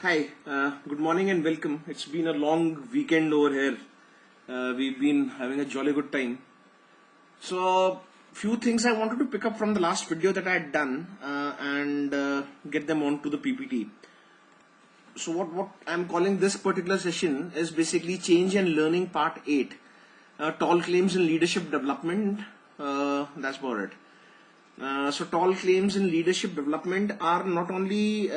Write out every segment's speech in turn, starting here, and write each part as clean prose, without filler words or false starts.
Hi, good morning and welcome. It's been a long weekend over here. We've been having a jolly good time. So, few things I wanted to pick up from the last video that I had done and get them onto the PPT. So, what I'm calling this particular session is basically Change and Learning Part 8. Tall claims in leadership development. That's about it. So, tall claims in leadership development are not only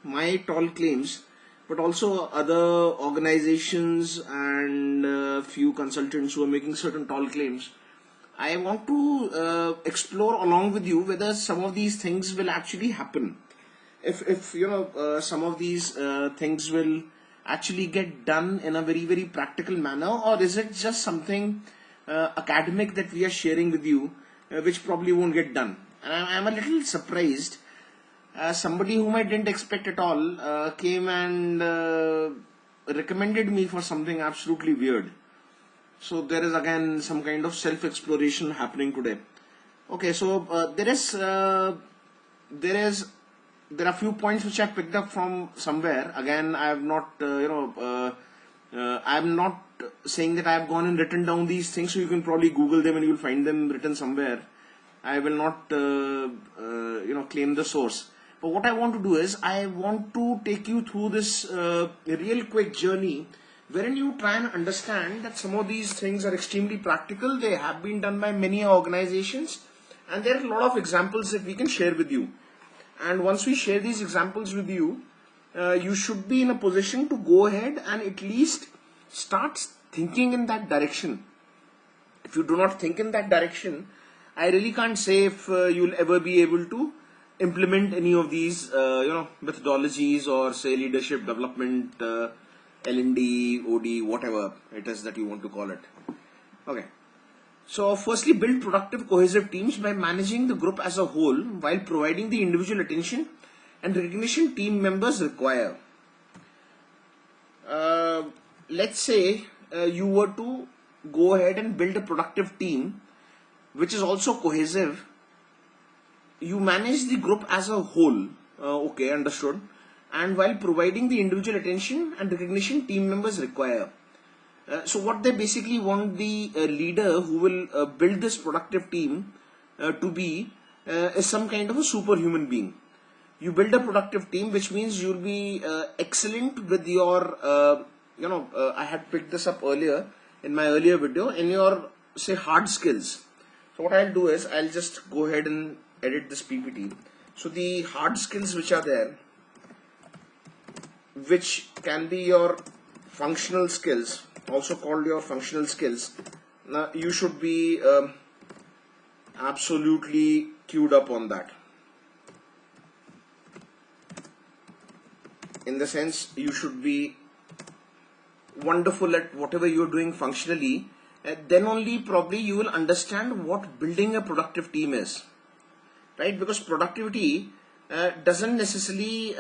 my tall claims, but also other organizations and few consultants who are making certain tall claims. I want to explore along with you whether some of these things will actually happen. If you know some of these things will actually get done in a very practical manner, or is it just something academic that we are sharing with you, which probably won't get done. And I'm a little surprised. Somebody whom I didn't expect at all came and recommended me for something absolutely weird. So there is again some kind of self-exploration happening today. Okay, so there are a few points which I picked up from somewhere. Again, I have not I'm not saying that I have gone and written down these things, so you can probably Google them and you will find them written somewhere. I will not claim the source. But what I want to do is I want to take you through this real quick journey wherein you try and understand that some of these things are extremely practical. They have been done by many organizations, and there are a lot of examples that we can share with you. And once we share these examples with you, you should be in a position to go ahead and at least start thinking in that direction. If you do not think in that direction, I really can't say if you'll ever be able to implement any of these methodologies or say leadership development, L&D, OD, whatever it is that you want to call it. Okay. So firstly, build productive cohesive teams by managing the group as a whole while providing the individual attention and recognition team members require. Let's say you were to go ahead and build a productive team which is also cohesive. You manage the group as a whole, okay, understood, and while providing the individual attention and recognition team members require. So what they basically want the leader who will build this productive team to be is some kind of a superhuman being. You build a productive team, which means you'll be excellent with your, I had picked this up earlier in my earlier video, in your say hard skills. So what I'll do is I'll just go ahead and edit this PPT. So the hard skills which are there, which can be your functional skills, also called your functional skills. Now you should be absolutely queued up on that. In the sense, you should be wonderful at whatever you're doing functionally. Then only probably you will understand what building a productive team is, right? Because productivity doesn't necessarily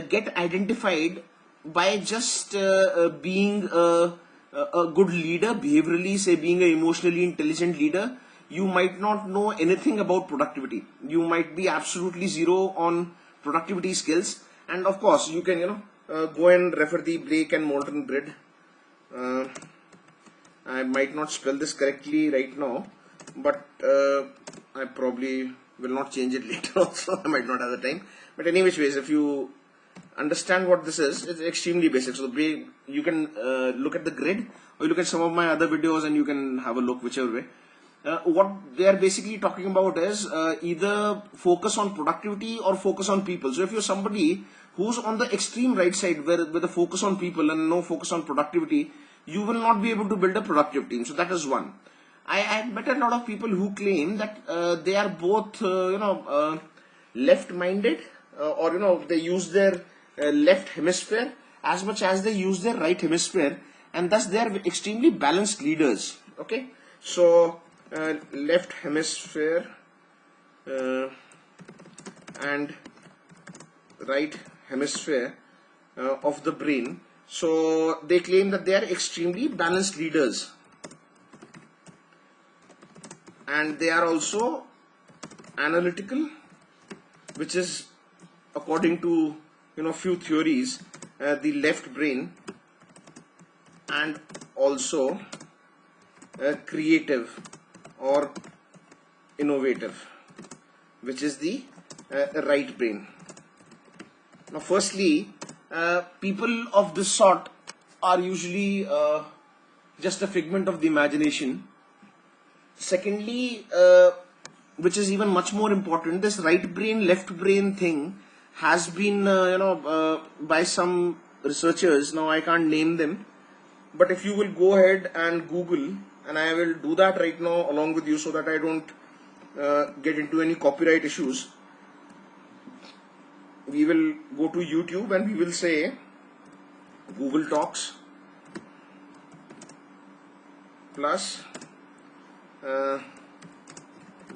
get identified by just being a good leader, behaviorally, say being an emotionally intelligent leader. You might not know anything about productivity. You might be absolutely zero on productivity skills, and of course you can go and refer the Blake and Moulton grid. I might not spell this correctly right now, but I probably will not change it later also. I might not have the time. But anyways, if you understand what this is, it's extremely basic. So you can look at the grid, or you look at some of my other videos and you can have a look whichever way. What they are basically talking about is either focus on productivity or focus on people. So if you're somebody who's on the extreme right side with a focus on people and no focus on productivity, you will not be able to build a productive team. So that is one. I met a lot of people who claim that they are both left-minded or they use their left hemisphere as much as they use their right hemisphere, and thus they are extremely balanced leaders. Okay, so left hemisphere and right hemisphere of the brain. So they claim that they are extremely balanced leaders, and they are also analytical which is according to few theories, the left brain, and also creative or innovative, which is the right brain. Now firstly, people of this sort are usually just a figment of the imagination. Secondly, which is even much more important, this right brain left brain thing has been by some researchers, now I can't name them, but if you will go ahead and Google, and I will do that right now along with you so that I don't get into any copyright issues. We will go to YouTube and we will say Google Talks plus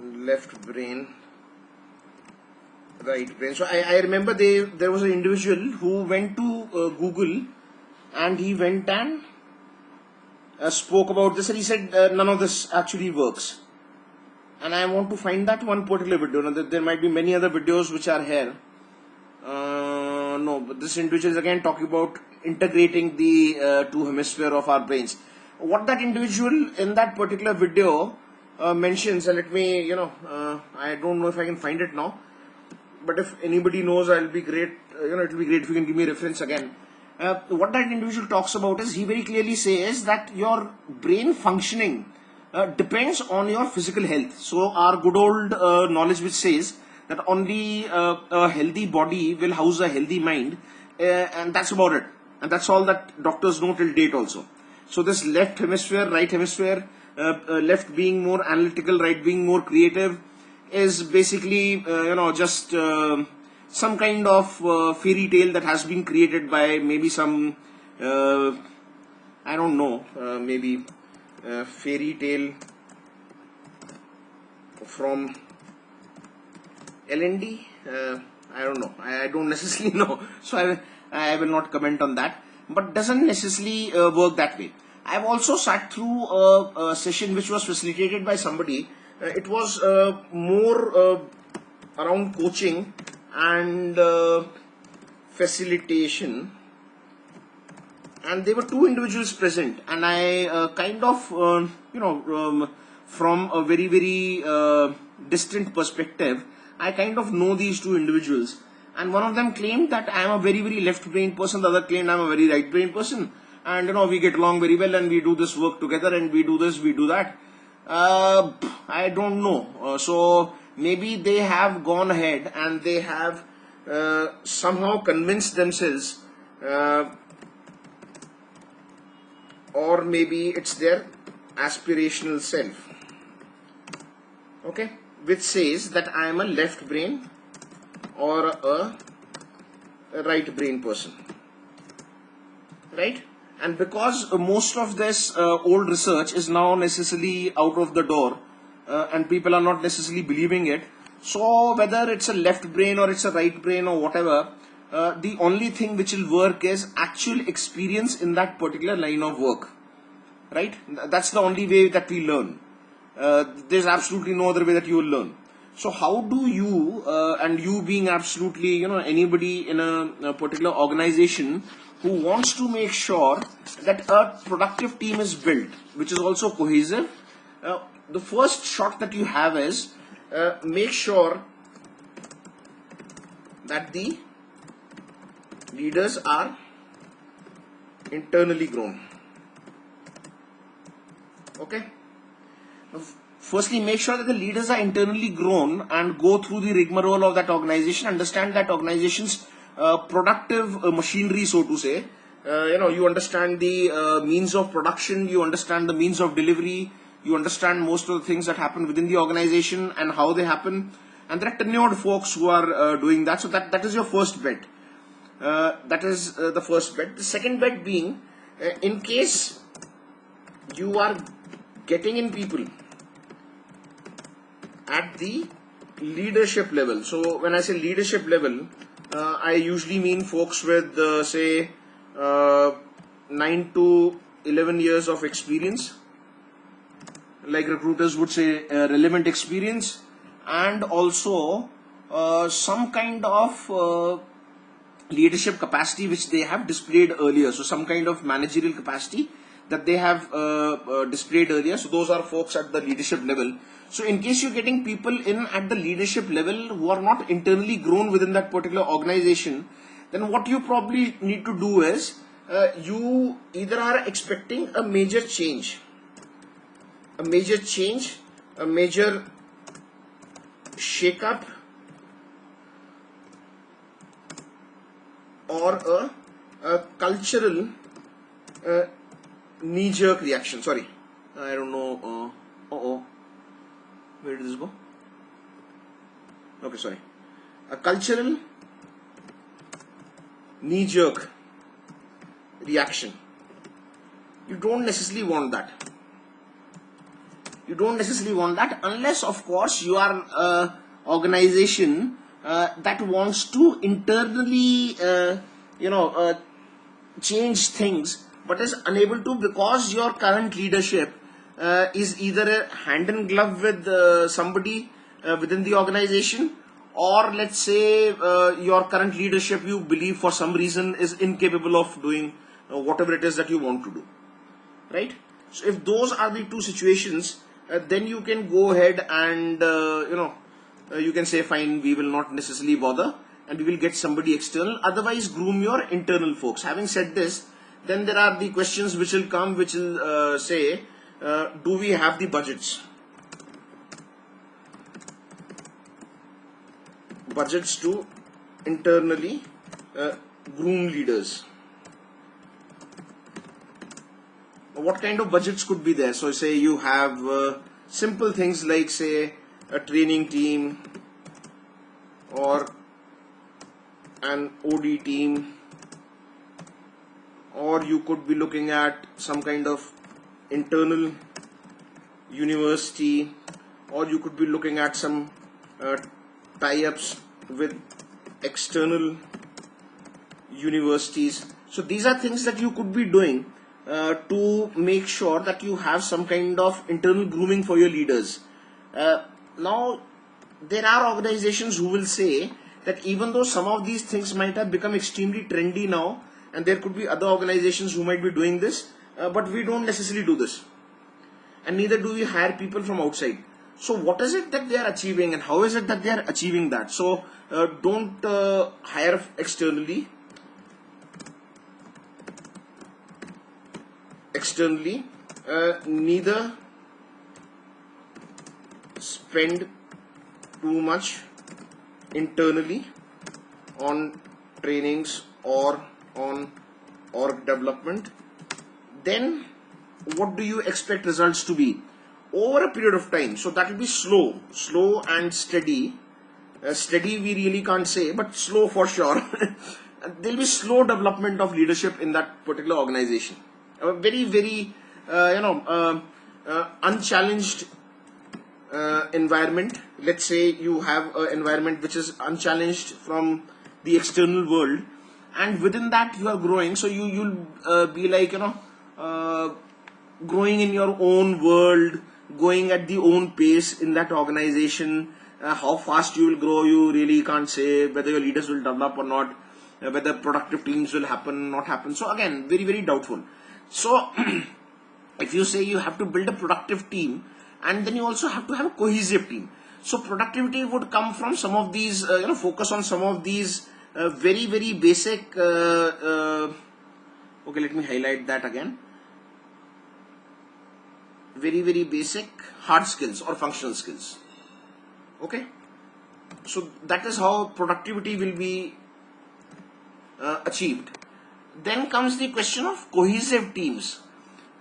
left brain, right brain. So I remember there was an individual who went to Google, and he went and spoke about this, and he said none of this actually works. And I want to find that one particular video. Now, there might be many other videos which are here. No, but this individual is again talking about integrating the two hemisphere of our brains. What that individual in that particular video mentions, and let me, I don't know if I can find it now, but if anybody knows, I'll be great. It will be great if you can give me a reference again. What that individual talks about is, he very clearly says that your brain functioning depends on your physical health. So our good old knowledge which says that only a healthy body will house a healthy mind, and that's about it. And that's all that doctors know till date also. So this left hemisphere, right hemisphere, left being more analytical, right being more creative, is basically just some kind of fairy tale that has been created by maybe some I don't know, maybe fairy tale from L&D. I don't know. I don't necessarily know. So I will not comment on that. But doesn't necessarily work that way. I've also sat through a session which was facilitated by somebody. It was more around coaching and facilitation, and there were two individuals present, and I kind of from a very distant perspective, I kind of know these two individuals, and one of them claimed that I am a very left brain person, the other claimed I am a very right brain person, and we get along very well and we do this work together and we do this, we do that. I don't know. So maybe they have gone ahead and they have somehow convinced themselves, or maybe it's their aspirational self, okay, which says that I am a left brain or a right brain person, right? And because most of this old research is now necessarily out of the door, and people are not necessarily believing it, so whether it's a left brain or it's a right brain or whatever, the only thing which will work is actual experience in that particular line of work, right? That's the only way that we learn. There's absolutely no other way that you will learn. So how do you, and you being absolutely, anybody in a particular organization who wants to make sure that a productive team is built, which is also cohesive, the first shot that you have is make sure that the leaders are internally grown. Okay? Firstly, make sure that the leaders are internally grown and go through the rigmarole of that organization, understand that organization's productive machinery, so to say. You understand the means of production, you understand the means of delivery, you understand most of the things that happen within the organization and how they happen, and there are tenured folks who are doing that. So that is your first bet. That is the first bet. The second bet being, in case you are getting in people at the leadership level. So when I say leadership level, I usually mean folks with say 9 to 11 years of experience, like recruiters would say relevant experience, and also some kind of leadership capacity which they have displayed earlier. So some kind of managerial capacity that they have displayed earlier. So those are folks at the leadership level. So in case you're getting people in at the leadership level who are not internally grown within that particular organization, then what you probably need to do is you either are expecting a major change, a major shake-up, or a cultural knee-jerk reaction. Sorry, I don't know. Where did this go? Okay, sorry. A cultural knee-jerk reaction. You don't necessarily want that. You don't necessarily want that unless, of course, you are an organization that wants to internally, change things, but is unable to because your current leadership is either a hand in glove with somebody within the organization, or let's say your current leadership, you believe for some reason, is incapable of doing whatever it is that you want to do, right? So if those are the two situations, then you can go ahead and you can say, fine, we will not necessarily bother and we will get somebody external. Otherwise, groom your internal folks. Having said this, then there are the questions which will come, which will say, do we have the budgets to internally groom leaders? What kind of budgets could be there? So say you have simple things like, say, a training team or an OD team, or you could be looking at some kind of internal university, or you could be looking at some tie-ups with external universities. So these are things that you could be doing to make sure that you have some kind of internal grooming for your leaders. Now, there are organizations who will say that even though some of these things might have become extremely trendy now, and there could be other organizations who might be doing this, but we don't necessarily do this, and neither do we hire people from outside. So what is it that they are achieving, and how is it that they are achieving that? So don't hire externally, neither spend too much internally on trainings or on org development. Then what do you expect results to be over a period of time? So that will be slow and steady. Steady we really can't say, but slow for sure. There will be slow development of leadership in that particular organization. A very unchallenged environment. Let's say you have an environment which is unchallenged from the external world, and within that you are growing. So you'll be like growing in your own world, going at the own pace in that organization. How fast you will grow, you really can't say. Whether your leaders will develop or not, whether productive teams will happen, not happen. So again, very doubtful. So if you say you have to build a productive team, and then you also have to have a cohesive team. So productivity would come from some of these, focus on some of these very basic. Okay, let me highlight that again. Very basic hard skills or functional skills. Okay, so that is how productivity will be achieved. Then comes the question of cohesive teams.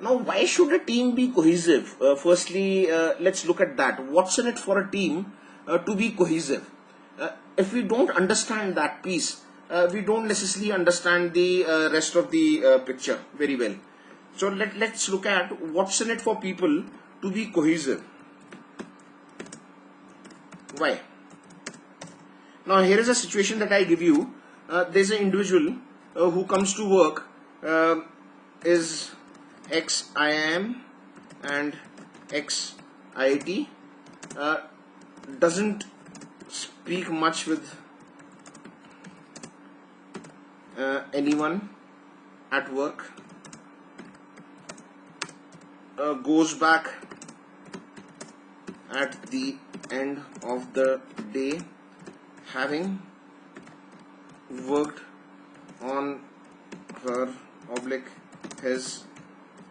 Now, why should a team be cohesive? Firstly, let's look at that. What's in it for a team to be cohesive? If we don't understand that piece, we don't necessarily understand the rest of the picture very well. So let's look at what's in it for people to be cohesive. Why? Now, here is a situation that I give you. There's an individual who comes to work, is ex-IIM and ex-IIT, doesn't speak much with anyone at work, goes back at the end of the day having worked on her/his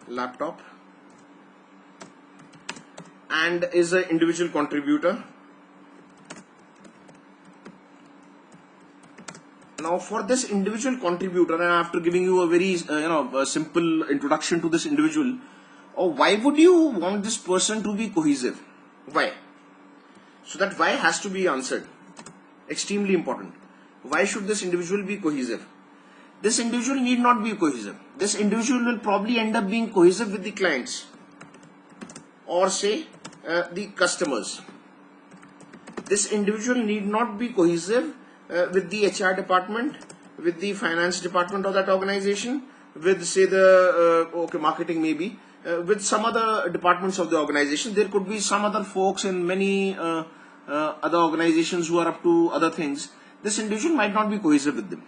laptop, and is an individual contributor. Now for this individual contributor, and after giving you a very a simple introduction to this individual, why would you want this person to be cohesive? Why? So that why has to be answered. Extremely important. Why should this individual be cohesive? This individual need not be cohesive. This individual will probably end up being cohesive with the clients, or say the customers. This individual need not be cohesive with the HR department, with the finance department of that organization, with say the marketing maybe, with some other departments of the organization. There could be some other folks in many other organizations who are up to other things. This individual might not be cohesive with them.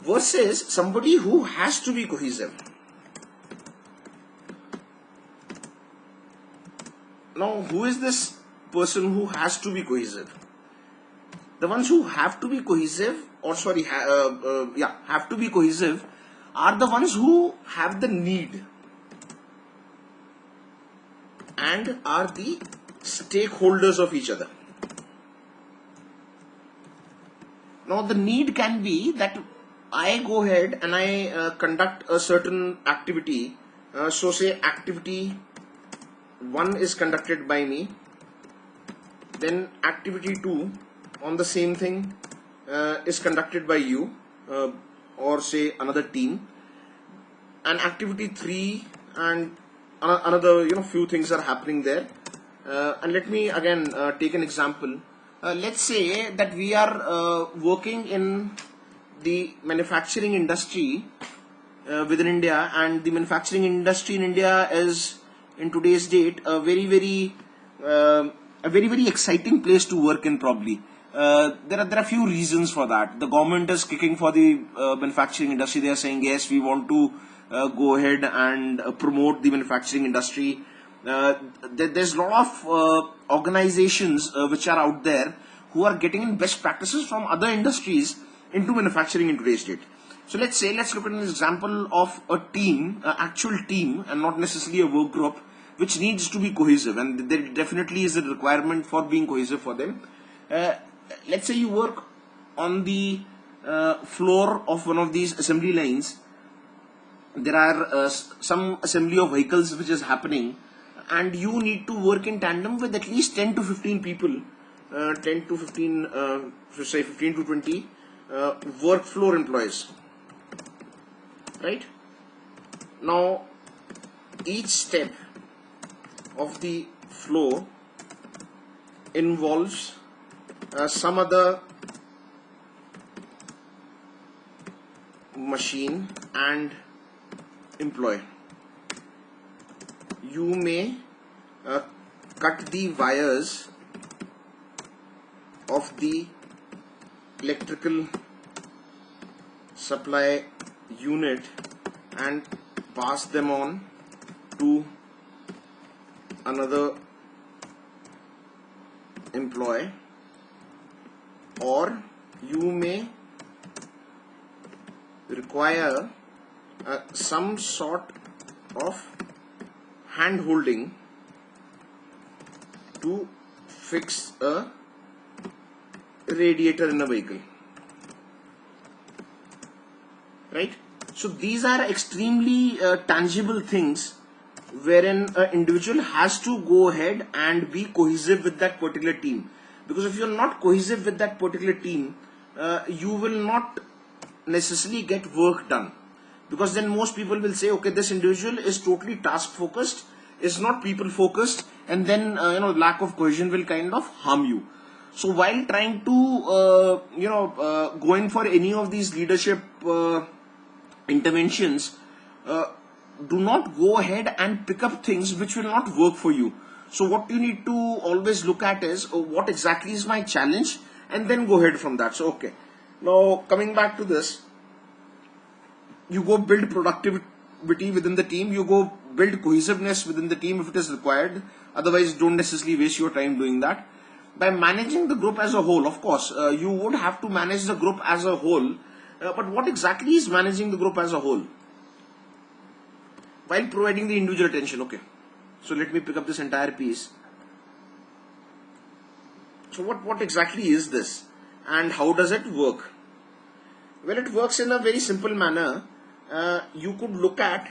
Versus somebody who has to be cohesive. Now, who is this person who has to be cohesive? The ones who have to be cohesive, have to be cohesive, are the ones who have the need and are the stakeholders of each other. Now, the need can be that I go ahead and I conduct a certain activity. So say activity 1 is conducted by me, then activity 2 on the same thing is conducted by you, or say another team, and activity 3 and another few things are happening there. And let me again take an example. Let's say that we are working in the manufacturing industry within India, and the manufacturing industry in India is in today's date a very exciting place to work in. Probably there are few reasons for that. The government is kicking for the manufacturing industry. They are saying yes, we want to go ahead and promote the manufacturing industry. There's a lot of organizations which are out there who are getting in best practices from other industries into manufacturing in today's date. So let's look at an example of a team, an actual team, and not necessarily a work group, which needs to be cohesive, and there definitely is a requirement for being cohesive for them. Let's say you work on the floor of one of these assembly lines. There are some assembly of vehicles which is happening, and you need to work in tandem with at least 10 to 15 people, 10 to 15, say 15 to 20 work floor employees, right? Now, each step of the flow involves some other machine and employee. You may cut the wires of the electrical supply unit and pass them on to another employee, or you may require some sort of hand holding to fix a radiator in a vehicle, right? So these are extremely tangible things wherein an individual has to go ahead and be cohesive with that particular team, because if you're not cohesive with that particular team, you will not necessarily get work done, because then most people will say, okay, this individual is totally task focused, is not people focused, and then lack of cohesion will kind of harm you. So while trying to going for any of these leadership interventions, do not go ahead and pick up things which will not work for you. So what you need to always look at is what exactly is my challenge, and then go ahead from that. So okay, now coming back to this, you go build productivity within the team, you go build cohesiveness within the team if it is required. Otherwise, don't necessarily waste your time doing that. By managing the group as a whole, of course, you would have to manage the group as a whole. But what exactly is managing the group as a whole? While providing the individual attention, okay. So let me pick up this entire piece. So what exactly is this, and how does it work? Well, it works in a very simple manner. You could look at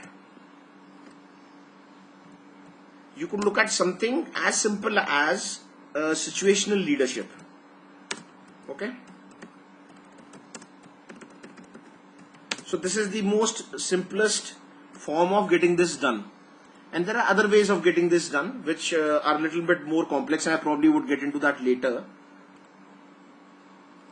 something as simple as situational leadership. Okay. So this is the most simplest form of getting this done. And there are other ways of getting this done which are a little bit more complex, and I probably would get into that later.